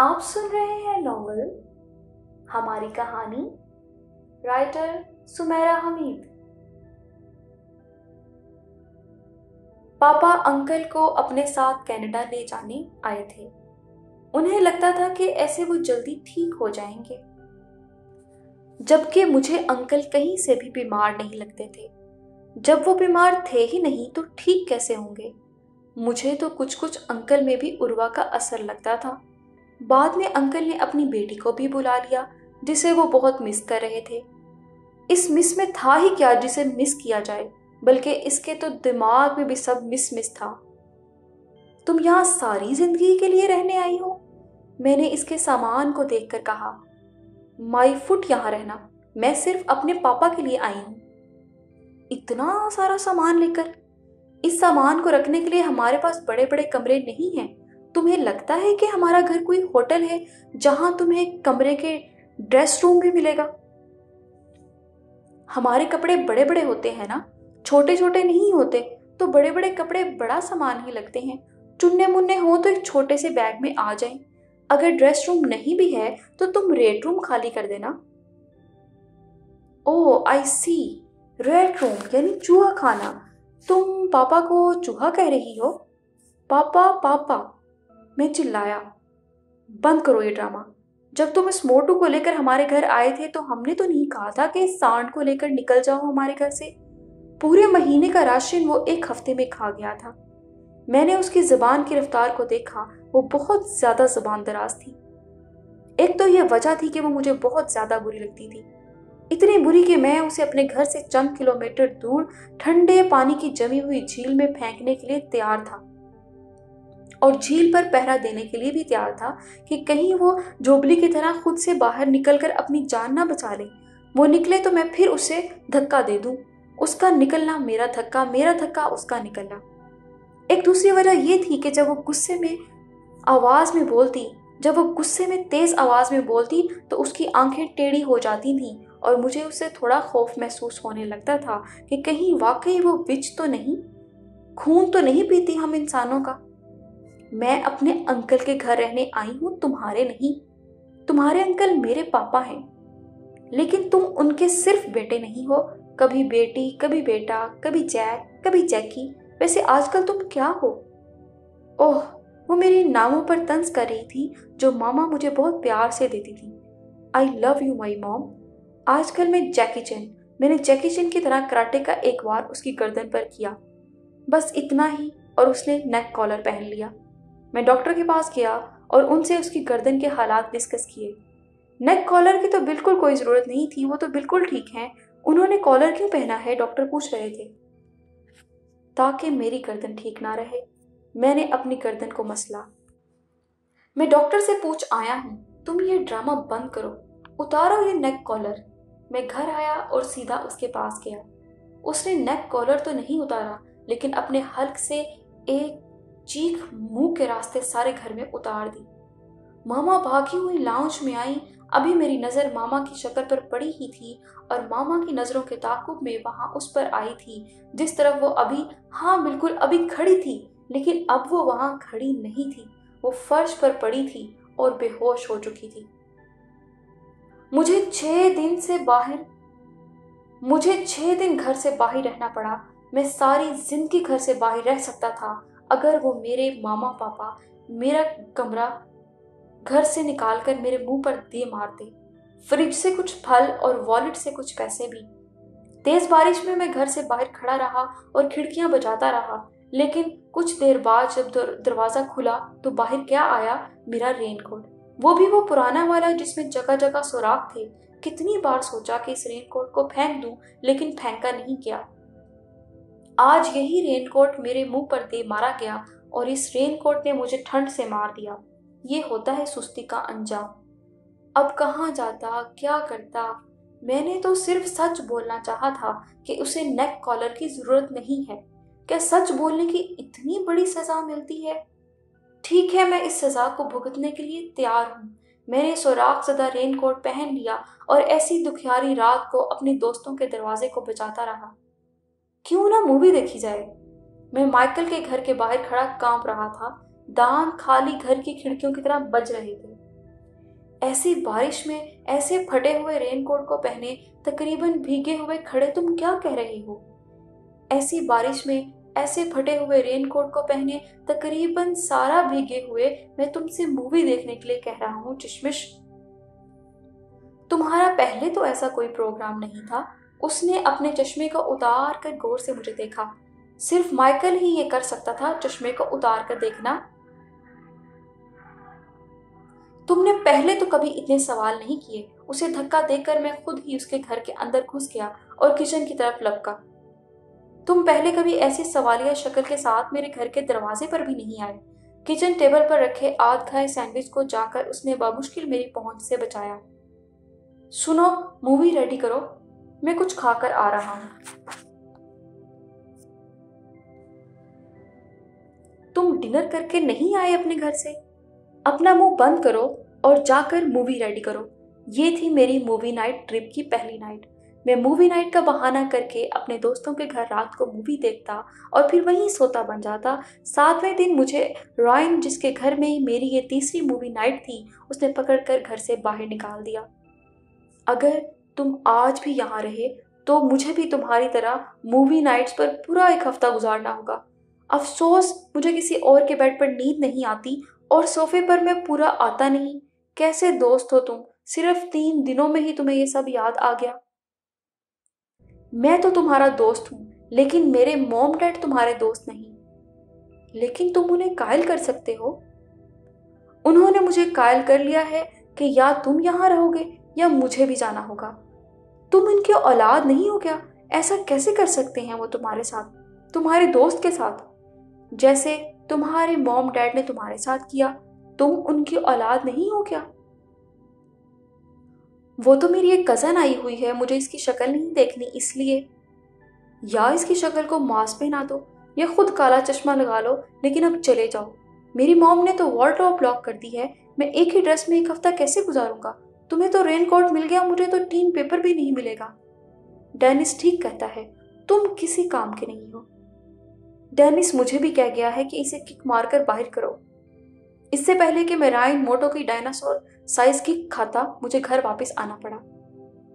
आप सुन रहे हैं नॉवल हमारी कहानी। राइटर सुमेरा हमीद। पापा अंकल को अपने साथ कनाडा ले जाने आए थे। उन्हें लगता था कि ऐसे वो जल्दी ठीक हो जाएंगे, जबकि मुझे अंकल कहीं से भी बीमार नहीं लगते थे। जब वो बीमार थे ही नहीं तो ठीक कैसे होंगे। मुझे तो कुछ कुछ अंकल में भी उर्वा का असर लगता था। बाद में अंकल ने अपनी बेटी को भी बुला लिया, जिसे वो बहुत मिस कर रहे थे। इस मिस में था ही क्या जिसे मिस किया जाए, बल्कि इसके तो दिमाग में भी सब मिस मिस था। तुम यहाँ सारी जिंदगी के लिए रहने आई हो? मैंने इसके सामान को देखकर कहा। माई फुट यहाँ रहना, मैं सिर्फ अपने पापा के लिए आई हूँ। इतना सारा सामान लेकर? इस सामान को रखने के लिए हमारे पास बड़े बड़े कमरे नहीं हैं। तुम्हें लगता है कि हमारा घर कोई होटल है जहां तुम्हें कमरे के ड्रेस रूम भी मिलेगा? हमारे कपड़े बड़े बड़े होते हैं ना, छोटे छोटे नहीं होते। तो बड़े बड़े कपड़े बड़ा सामान ही लगते हैं। चुन्ने मुन्ने हो तो एक छोटे से बैग में आ जाएं। अगर ड्रेस रूम नहीं भी है तो तुम रेड रूम खाली कर देना। ओह आई सी, रेड रूम यानी चूहा खाना। तुम पापा को चूहा कह रही हो? पापा पापा, मैं चिल्लाया। बंद करो ये ड्रामा। जब तुम इस मोटू को लेकर हमारे घर आए थे तो हमने तो नहीं कहा था कि इस सांड को लेकर निकल जाओ हमारे घर से। पूरे महीने का राशन वो एक हफ्ते में खा गया था। मैंने उसकी जुबान की रफ्तार को देखा, वो बहुत ज्यादा जुबान दराज थी। एक तो ये वजह थी कि वो मुझे बहुत ज्यादा बुरी लगती थी, इतनी बुरी कि मैं उसे अपने घर से चंद किलोमीटर दूर ठंडे पानी की जमी हुई झील में फेंकने के लिए तैयार था, और झील पर पहरा देने के लिए भी तैयार था कि कहीं वो जोबली की तरह खुद से बाहर निकलकर अपनी जान ना बचा ले। वो निकले तो मैं फिर उसे धक्का दे दूं। उसका निकलना मेरा धक्का, मेरा धक्का उसका निकलना। एक दूसरी वजह ये थी कि जब वो गुस्से में तेज आवाज में बोलती तो उसकी आंखें टेढ़ी हो जाती थीं, और मुझे उससे थोड़ा खौफ महसूस होने लगता था कि कहीं वाकई वो विच तो नहीं, खून तो नहीं पीती हम इंसानों का। मैं अपने अंकल के घर रहने आई हूं, तुम्हारे नहीं। तुम्हारे अंकल मेरे पापा हैं, लेकिन तुम उनके सिर्फ बेटे नहीं हो। कभी बेटी, कभी बेटा, कभी जैक, कभी जैकी। वैसे आजकल तुम क्या हो? ओह, वो मेरे नामों पर तंज कर रही थी जो मामा मुझे बहुत प्यार से देती थी। I love you my mom. आजकल मैंने जैकी चैन की तरह कराटे का एक वार उसकी गर्दन पर किया, बस इतना ही, और उसने नेक कॉलर पहन लिया। मैं डॉक्टर के पास गया और उनसे उसकी गर्दन के हालात डिस्कस किए। नेक कॉलर की तो बिल्कुल कोई ज़रूरत नहीं थी, वो तो बिल्कुल ठीक है। उन्होंने कॉलर क्यों पहना है? डॉक्टर पूछ रहे थे। ताकि मेरी गर्दन ठीक ना रहे। मैंने अपनी गर्दन को मसला। मैं डॉक्टर से पूछ आया हूँ, तुम ये ड्रामा बंद करो, उतारो ये नेक कॉलर। मैं घर आया और सीधा उसके पास गया। उसने नेक कॉलर तो नहीं उतारा, लेकिन अपने हल्क से एक चीख मुंह के रास्ते सारे घर में उतार दी। मामा भागी हुई लाउंज में आई। अभी मेरी नजर मामा की शक्ल पर पड़ी ही थी, और मामा की नजरों के ताकुब में वहां उस पर आई थी जिस तरफ वो अभी, हाँ बिल्कुल अभी खड़ी थी। लेकिन अब वो वहां खड़ी नहीं थी, वो फर्श पर पड़ी थी और बेहोश हो चुकी थी। मुझे 6 दिन घर से बाहर रहना पड़ा। मैं सारी जिंदगी घर से बाहर रह सकता था अगर वो मेरे मामा पापा मेरा कमरा घर से निकालकर मेरे मुंह पर दे मारते। फ्रिज से कुछ फल और वॉलेट से कुछ पैसे भी। तेज बारिश में मैं घर से बाहर खड़ा रहा और खिड़कियां बजाता रहा, लेकिन कुछ देर बाद जब दरवाजा खुला तो बाहर क्या आया? मेरा रेनकोट। वो भी वो पुराना वाला जिसमें जगह जगह सुराख थे। कितनी बार सोचा कि इस रेनकोट को फेंक दूं, लेकिन फेंका नहीं गया। आज यही रेनकोट मेरे मुंह पर दे मारा गया, और इस रेनकोट ने मुझे ठंड से मार दिया। ये होता है सुस्ती का अंजाम। अब कहाँ जाता, क्या करता? मैंने तो सिर्फ सच बोलना चाहा था कि उसे नेक कॉलर की जरूरत नहीं है। क्या सच बोलने की इतनी बड़ी सजा मिलती है? ठीक है, मैं इस सजा को भुगतने के लिए तैयार हूँ। मैंने सुराख ज़दा रेनकोट पहन लिया और ऐसी दुखियारी रात को अपने दोस्तों के दरवाजे को बजाता रहा। क्यों ना मूवी देखी जाए? मैं माइकल के घर के बाहर खड़ा कांप रहा था। दांत खाली घर की खिड़कियों की तरह बज रहे थे। ऐसी बारिश में ऐसे फटे हुए रेनकोट को पहने तकरीबन भीगे हुए खड़े तुम क्या कह रहे हो? ऐसी बारिश में ऐसे फटे हुए रेनकोट को पहने तकरीबन सारा भीगे हुए मैं तुमसे मूवी देखने के लिए कह रहा हूँ चश्मिश। तुम्हारा पहले तो ऐसा कोई प्रोग्राम नहीं था। उसने अपने चश्मे को उतार कर गौर से मुझे देखा। सिर्फ माइकल ही ये कर सकता था, चश्मे को उतार कर देखना। तुमने पहले तो कभी इतने सवाल नहीं किए। उसे धक्का देकर मैं खुद ही उसके घर के अंदर घुस गया और किचन की तरफ लपका। तुम पहले कभी ऐसी सवालिया शक्ल के साथ मेरे घर के दरवाजे पर भी नहीं आए। किचन टेबल पर रखे आध खाए सैंडविच को जाकर उसने बामुश्किल मेरी पहुंच से बचाया। सुनो, मूवी रेडी करो, मैं कुछ खाकर आ रहा हूं। तुम डिनर करके नहीं आए अपने घर से? अपना मुंह बंद करो और जाकर मूवी रेडी करो। ये थी मेरी मूवी नाइट ट्रिप की पहली नाइट। मैं मूवी नाइट का बहाना करके अपने दोस्तों के घर रात को मूवी देखता और फिर वहीं सोता बन जाता। 7वें दिन मुझे रॉयन, जिसके घर में ही मेरी ये तीसरी मूवी नाइट थी, उसने पकड़कर घर से बाहर निकाल दिया। अगर तुम आज भी यहाँ रहे तो मुझे भी तुम्हारी तरह मूवी नाइट्स पर पूरा एक हफ्ता गुजारना होगा। अफसोस मुझे किसी और के बेड पर नींद नहीं आती और सोफे पर मैं पूरा आता नहीं। कैसे दोस्त हो तुम? सिर्फ 3 दिनों में ही तुम्हें ये सब याद आ गया। मैं तो तुम्हारा दोस्त हूँ, लेकिन मेरे मॉम डैड तुम्हारे दोस्त नहीं। लेकिन तुम उन्हें कायल कर सकते हो। उन्होंने मुझे कायल कर लिया है कि या तुम यहाँ रहोगे या मुझे भी जाना होगा। तुम इनके औलाद नहीं हो क्या? ऐसा कैसे कर सकते हैं वो तुम्हारे साथ, तुम्हारे दोस्त के साथ, जैसे तुम्हारे मॉम डैड ने तुम्हारे साथ किया? तुम उनकी औलाद नहीं हो क्या? वो तो मेरी एक कज़न आई हुई है, मुझे इसकी शक्ल नहीं देखनी इसलिए। या इसकी शक्ल को मास्क पहना दो या खुद काला चश्मा लगा लो, लेकिन अब चले जाओ। मेरी मॉम ने तो वार्डरोब ब्लॉक कर दी है। मैं एक ही ड्रेस में एक हफ्ता कैसे गुजारूंगा? तुम्हें तो रेनकोट मिल गया, मुझे तो टीन पेपर भी नहीं मिलेगा। डेनिस ठीक कहता है, तुम किसी काम के नहीं हो। डेनिस मुझे भी कह गया है कि इसे किक मारकर बाहर करो। इससे पहले कि मैं रायन मोटो की डायनासोर साइज किक खाता, मुझे घर वापस आना पड़ा।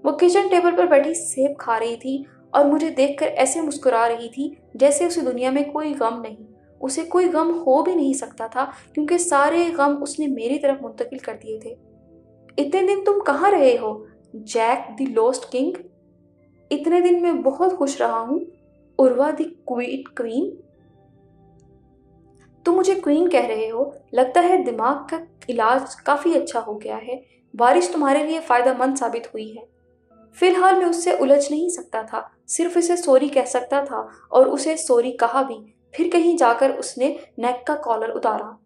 वो किचन टेबल पर बैठी सेब खा रही थी और मुझे देखकर ऐसे मुस्कुरा रही थी जैसे उसे दुनिया में कोई गम नहीं। उसे कोई गम हो भी नहीं सकता था, क्योंकि सारे गम उसने मेरी तरफ मुंतकिल कर दिए थे। इतने दिन तुम कहाँ रहे हो, जैक द लॉस्ट किंग? इतने दिन मैं बहुत खुश रहा हूँ, उर्वा द क्वीन। तुम मुझे क्वीन कह रहे हो? लगता है दिमाग का इलाज काफी अच्छा हो गया है। बारिश तुम्हारे लिए फायदेमंद साबित हुई है। फिलहाल मैं उससे उलझ नहीं सकता था, सिर्फ उसे सॉरी कह सकता था और उसे सॉरी कहा भी। फिर कहीं जाकर उसने नेक का कॉलर उतारा।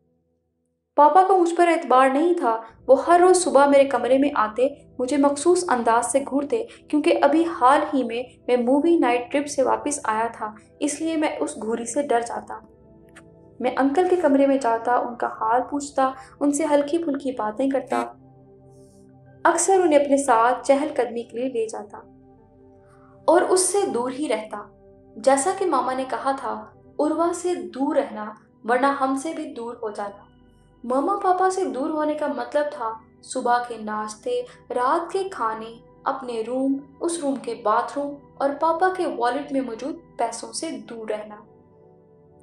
पापा को मुझ पर एतबार नहीं था। वो हर रोज सुबह मेरे कमरे में आते, मुझे मखसूस अंदाज से घूरते, क्योंकि अभी हाल ही में मैं मूवी नाइट ट्रिप से वापस आया था, इसलिए मैं उस घूरी से डर जाता। मैं अंकल के कमरे में जाता, उनका हाल पूछता, उनसे हल्की फुल्की बातें करता, अक्सर उन्हें अपने साथ चहलकदमी के लिए ले जाता और उससे दूर ही रहता। जैसा कि मामा ने कहा था, उर्वा से दूर रहना वरना हमसे भी दूर हो जाना। मामा पापा से दूर होने का मतलब था सुबह के नाश्ते, रात के खाने, अपने रूम, उस रूम के बाथरूम और पापा के वॉलेट में मौजूद पैसों से दूर रहना।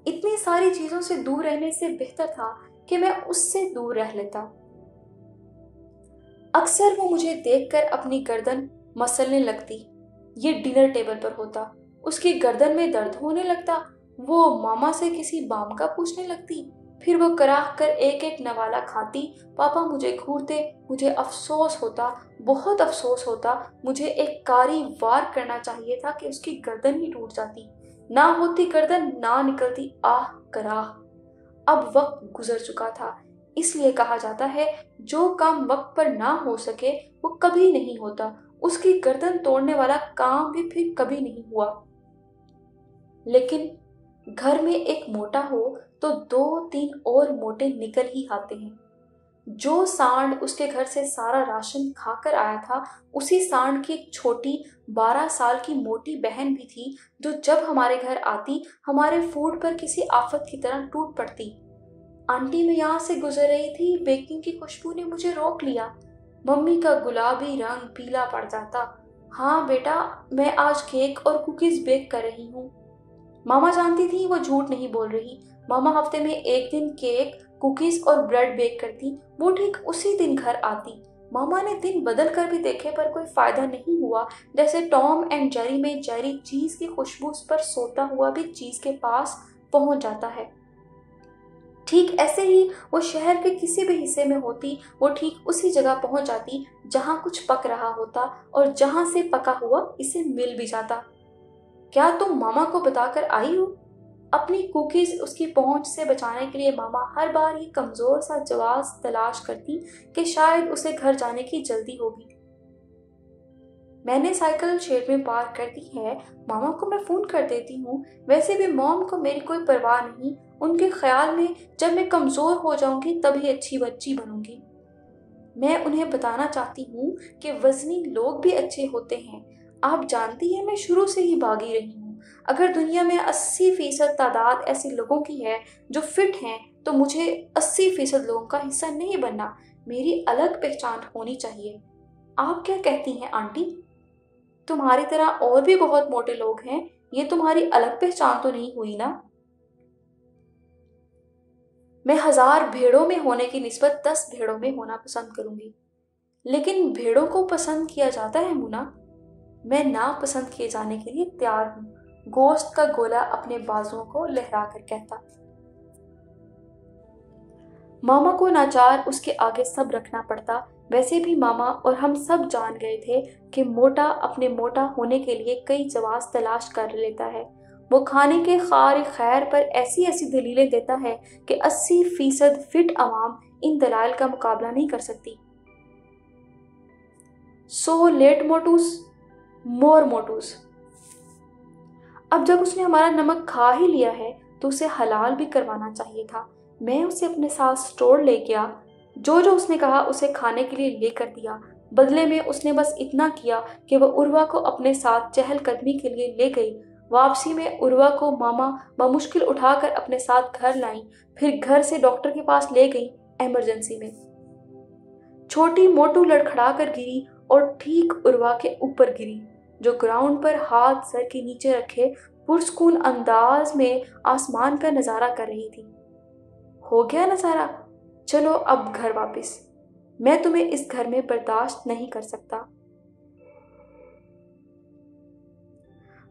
इतनी सारी चीजों से दूर रहने से बेहतर था कि मैं उससे दूर रह लेता। अक्सर वो मुझे देखकर अपनी गर्दन मसलने लगती। ये डिनर टेबल पर होता, उसकी गर्दन में दर्द होने लगता। वो मामा से किसी बाम का पूछने लगती, फिर वो कराह कर एक एक नवाला खाती। पापा मुझे घूरते, मुझे अफसोस होता, बहुत अफसोस होता। मुझे एक कारी वार करना चाहिए था कि उसकी गर्दन ही टूट जाती। ना होती गर्दन, ना निकलती आह कराह। अब वक्त गुजर चुका था, इसलिए कहा जाता है जो काम वक्त पर ना हो सके वो कभी नहीं होता। उसकी गर्दन तोड़ने वाला काम भी फिर कभी नहीं हुआ। लेकिन घर में एक मोटा हो तो 2-3 और मोटे निकल ही आते हैं। जो सांड उसके घर से सारा राशन खाकर आया था, उसी सांड की एक छोटी 12 साल की मोटी बहन भी थी, जो जब हमारे घर आती हमारे फूड पर किसी आफत की तरह टूट पड़ती। आंटी मैं यहाँ से गुजर रही थी, बेकिंग की खुशबू ने मुझे रोक लिया। मम्मी का गुलाबी रंग पीला पड़ जाता। हाँ बेटा, मैं आज केक और कुकीज बेक कर रही हूँ। मामा जानती थी वो झूठ नहीं बोल रही। मामा हफ्ते में एक दिन केक, कुकीज और ब्रेड बेक करती। वो ठीक उसी दिन घर आती। मामा ने दिन बदल कर भी देखे पर कोई फायदा नहीं हुआ। जैसे टॉम एंड जेरी में जेरी चीज की खुशबू पर सोता हुआ भी चीज के पास पहुंच जाता है, ठीक ऐसे ही वो शहर के किसी भी हिस्से में होती, वो ठीक उसी जगह पहुंच जाती जहां कुछ पक रहा होता और जहां से पका हुआ इसे मिल भी जाता। क्या तुम मामा को बताकर आई हो? अपनी कुकीज उसकी पहुंच से बचाने के लिए मामा हर बार ये कमजोर सा जवाब तलाश करती कि शायद उसे घर जाने की जल्दी होगी। मैंने साइकिल शेड में पार्क कर दी है, मामा को मैं फोन कर देती हूँ। वैसे भी मॉम को मेरी कोई परवाह नहीं। उनके ख्याल में जब मैं कमजोर हो जाऊंगी तभी अच्छी बच्ची बनूंगी। मैं उन्हें बताना चाहती हूँ कि वजनी लोग भी अच्छे होते हैं। आप जानती हैं मैं शुरू से ही भागी रही हूँ। अगर दुनिया में 80% तादाद ऐसे लोगों की है जो फिट हैं तो मुझे 80% लोगों का हिस्सा नहीं बनना। मेरी अलग पहचान होनी चाहिए। आप क्या कहती हैं आंटी? तुम्हारी तरह और भी बहुत मोटे लोग हैं, ये तुम्हारी अलग पहचान तो नहीं हुई ना? मैं 1000 भेड़ों में होने की निस्बत 10 भेड़ों में होना पसंद करूंगी। लेकिन भेड़ों को पसंद किया जाता है मुना। मैं ना पसंद किए जाने के लिए तैयार हूँ, गोश्त का गोला अपने बाजुओं को लहरा कर कहता। मामा को नाचार उसके आगे सब रखना पड़ता। वैसे भी मामा और हम सब जान गए थे कि मोटा अपने मोटा होने के लिए कई जवाब तलाश कर लेता है। वो खाने के खार खैर पर ऐसी ऐसी दलीलें देता है कि 80% फिट अवाम इन दलाइल का मुकाबला नहीं कर सकती। सो लेट मोटूस, मोर मोटूस। अब जब उसने हमारा नमक खा ही लिया है तो उसे हलाल भी करवाना चाहिए था। मैं उसे अपने साथ स्टोर ले गया। जो जो उसने कहा उसे खाने के लिए लेकर दिया। बदले में उसने बस इतना किया कि वह उर्वा को अपने साथ चहलकदमी के लिए ले गई। वापसी में उर्वा को मामा बमुश्किल उठाकर अपने साथ घर लाई, फिर घर से डॉक्टर के पास ले गई इमरजेंसी में। छोटी मोटू लड़खड़ा कर गिरी और ठीक उर्वा के ऊपर गिरी, जो ग्राउंड पर हाथ सर के नीचे रखे पुरस्कून अंदाज में आसमान का नजारा कर रही थी। हो गया नजारा, चलो अब घर वापस। मैं तुम्हें इस घर में बर्दाश्त नहीं कर सकता।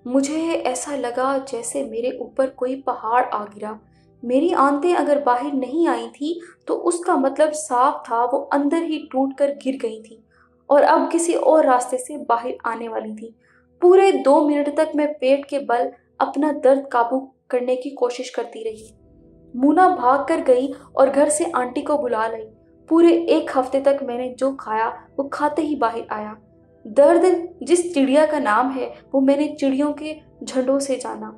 मुझे ऐसा लगा जैसे मेरे ऊपर कोई पहाड़ आ गिरा। मेरी आंतें अगर बाहर नहीं आई थी तो उसका मतलब साफ था, वो अंदर ही टूट कर गिर गई थी और अब किसी और रास्ते से बाहर आने वाली थी। पूरे 2 मिनट तक मैं पेट के बल अपना दर्द काबू करने की कोशिश करती रही। मुना भाग कर गई और घर से आंटी को बुला लाई। पूरे 1 हफ्ते तक मैंने जो खाया वो खाते ही बाहर आया। दर्द जिस चिड़िया का नाम है वो मैंने चिड़ियों के झंडों से जाना।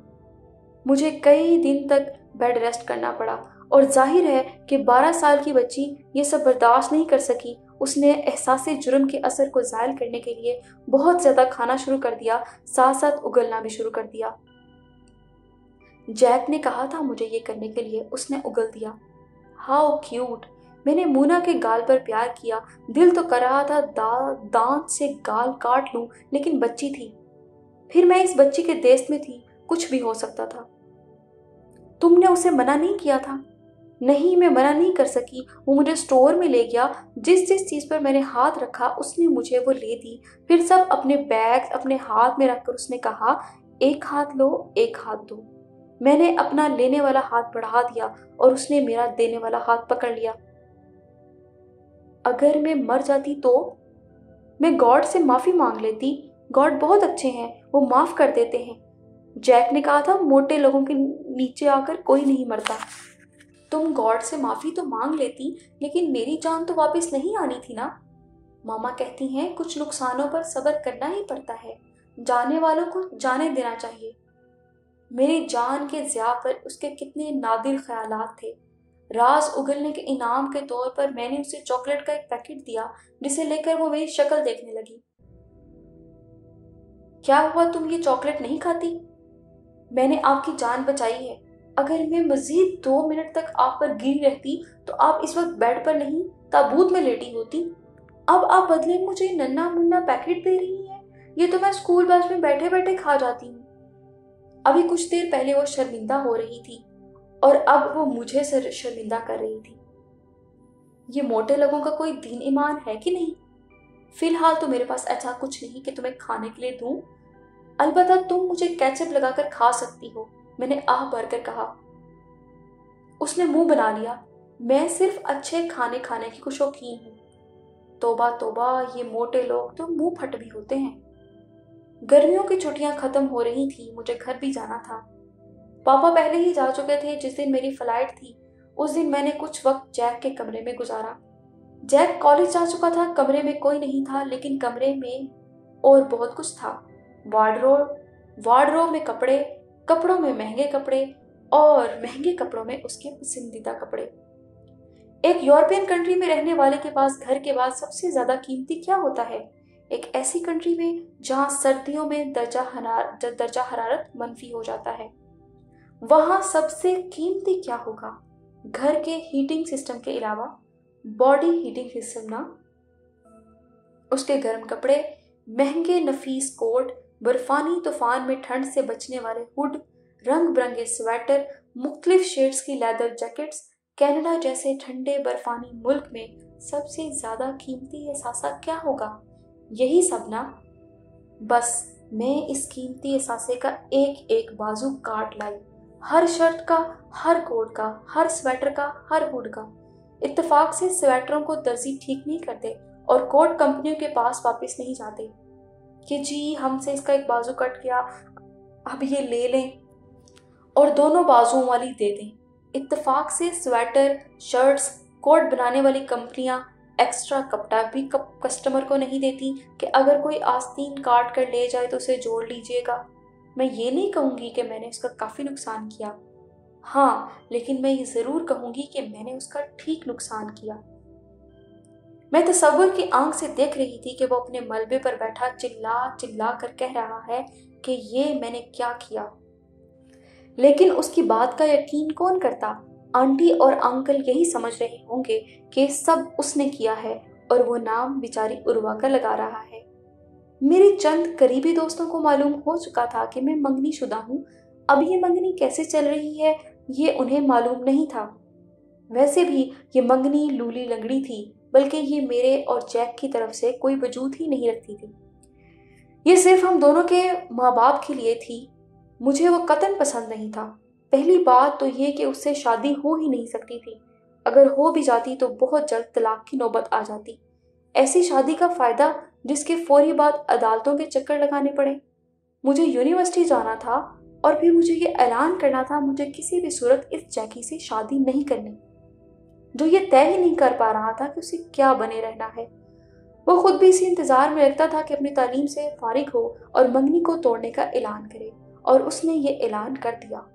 मुझे कई दिन तक बेड रेस्ट करना पड़ा और जाहिर है कि 12 साल की बच्ची ये सब बर्दाश्त नहीं कर सकी। उसने एहसास जुर्म के असर को ज़ायल करने के लिए बहुत ज़्यादा खाना शुरू कर दिया, साथ साथ उगलना भी शुरू कर दिया। जैक ने कहा था मुझे ये करने के लिए, उसने उगल दिया। How cute. मैंने मुना के गाल पर प्यार किया। दिल तो कर रहा था दांत से गाल काट लूं, लेकिन बच्ची थी। फिर मैं इस बच्ची के देश में थी, कुछ भी हो सकता था। तुमने उसे मना नहीं किया था? नहीं, मैं मना नहीं कर सकी। वो मुझे स्टोर में ले गया। जिस जिस चीज पर मैंने हाथ रखा उसने मुझे वो ले दी। फिर सब अपने बैग अपने हाथ में रखकर उसने कहा, एक हाथ लो, एक हाथ दो। मैंने अपना लेने वाला हाथ बढ़ा दिया और उसने मेरा देने वाला हाथ पकड़ लिया। अगर मैं मर जाती तो? मैं गॉड से माफी मांग लेती। गॉड बहुत अच्छे हैं, वो माफ कर देते हैं। जैक ने कहा था मोटे लोगों के नीचे आकर कोई नहीं मरता। तुम गॉड से माफी तो मांग लेती, लेकिन मेरी जान तो वापस नहीं आनी थी ना। मामा कहती हैं कुछ नुकसानों पर सब्र करना ही पड़ता है, जाने वालों को जाने देना चाहिए। मेरी जान के ज़िया पर उसके कितने नादिर ख्यालात थे। राज उगलने के इनाम के तौर पर मैंने उसे चॉकलेट का एक पैकेट दिया, जिसे लेकर वो मेरी शक्ल देखने लगी। क्या हुआ, तुम ये चॉकलेट नहीं खाती? मैंने आपकी जान बचाई है। अगर मैं मजीद 2 मिनट तक आप पर गिरी रहती तो आप इस वक्त बेड पर नहीं ताबूत में लेटी होती। अब आप बदले मुझे नन्हा मुन्ना पैकेट दे रही हैं? ये तो मैं स्कूल बस में बैठे बैठे खा जाती हूँ। अभी कुछ देर पहले वो शर्मिंदा हो रही थी और अब वो मुझे शर्मिंदा कर रही थी। ये मोटे लोगों का कोई दीन ईमान है कि नहीं? फिलहाल तो मेरे पास ऐसा कुछ नहीं कि तुम्हें खाने के लिए दूं। अलबत्ता तुम मुझे केचप लगाकर खा सकती हो, मैंने आह भरकर कहा। उसने मुंह बना लिया। मैं सिर्फ अच्छे खाने खाने की शौकीन हूँ। तोबा तोबा, ये मोटे लोग तो मुंह फट भी होते हैं। गर्मियों की छुट्टियां खत्म हो रही थी, मुझे घर भी जाना था। पापा पहले ही जा चुके थे। जिस दिन मेरी फ्लाइट थी उस दिन मैंने कुछ वक्त जैक के कमरे में गुजारा। जैक कॉलेज जा चुका था। कमरे में कोई नहीं था, लेकिन कमरे में और बहुत कुछ था। वार्डरोब में कपड़े, कपड़ों में महंगे कपड़े और महंगे कपड़ों में उसके पसंदीदा कपड़े। एक यूरोपियन कंट्री में रहने वाले के पास घर के बाद सबसे ज्यादा कीमती क्या होता है? एक ऐसी कंट्री में जहां सर्दियों में दर्जा हरारत मनफी हो जाता है, वहां सबसे कीमती क्या होगा? घर के हीटिंग सिस्टम के अलावा बॉडी हीटिंग सिस्टम ना। उसके गर्म कपड़े, महंगे नफीस कोट, बर्फानी तूफान में ठंड से बचने वाले हुड, रंग बिरंगे स्वेटर, मुख्तलिफ शेड्स की लेदर जैकेट्स। कनाडा जैसे ठंडे बर्फानी मुल्क में सबसे ज्यादा कीमती एहसासा क्या होगा? यही सब ना। बस मैं इस कीमती एहसासे का एक एक बाजू काट लाई। हर शर्ट का, हर कोट का, हर स्वेटर का, हर हुड का। इत्तेफाक से स्वेटरों को दर्जी ठीक नहीं करते और कोट कंपनियों के पास वापस नहीं जाते कि जी हमसे इसका एक बाजू कट गया, अब ये ले लें और दोनों बाजुओं वाली दे दें। इत्तेफाक से स्वेटर, शर्ट्स, कोट बनाने वाली कंपनियां एक्स्ट्रा कपड़ा भी कस्टमर को नहीं देती कि अगर कोई आस्तीन काट कर ले जाए तो उसे जोड़ लीजिएगा। मैं ये नहीं कहूँगी कि मैंने उसका काफ़ी नुकसान किया, हाँ, लेकिन मैं ये ज़रूर कहूँगी कि मैंने उसका ठीक नुकसान किया। मैं तसव्वुर की आंख से देख रही थी कि वो अपने मलबे पर बैठा चिल्ला चिल्ला कर कह रहा है कि ये मैंने क्या किया, लेकिन उसकी बात का यकीन कौन करता? आंटी और अंकल यही समझ रहे होंगे कि सब उसने किया है और वो नाम बेचारी उर्वा का लगा रहा है। मेरे चंद करीबी दोस्तों को मालूम हो चुका था कि मैं मंगनी शुदा हूँ। अब ये मंगनी कैसे चल रही है ये उन्हें मालूम नहीं था। वैसे भी ये मंगनी लूली लंगड़ी थी, बल्कि ये मेरे और जैक की तरफ से कोई वजूद ही नहीं रखती थी। ये सिर्फ हम दोनों के माँ बाप के लिए थी। मुझे वो कतन पसंद नहीं था। पहली बात तो ये कि उससे शादी हो ही नहीं सकती थी। अगर हो भी जाती तो बहुत जल्द तलाक की नौबत आ जाती। ऐसी शादी का फायदा जिसके फौरी बाद अदालतों के चक्कर लगाने पड़े। मुझे यूनिवर्सिटी जाना था और फिर मुझे ये ऐलान करना था मुझे किसी भी सूरत इस जैकी से शादी नहीं करनी, जो ये तय ही नहीं कर पा रहा था कि उसे क्या बने रहना है। वो खुद भी इसी इंतजार में रखता था कि अपनी तालीम से फारिग हो और मंगनी को तोड़ने का ऐलान करे, और उसने ये ऐलान कर दिया।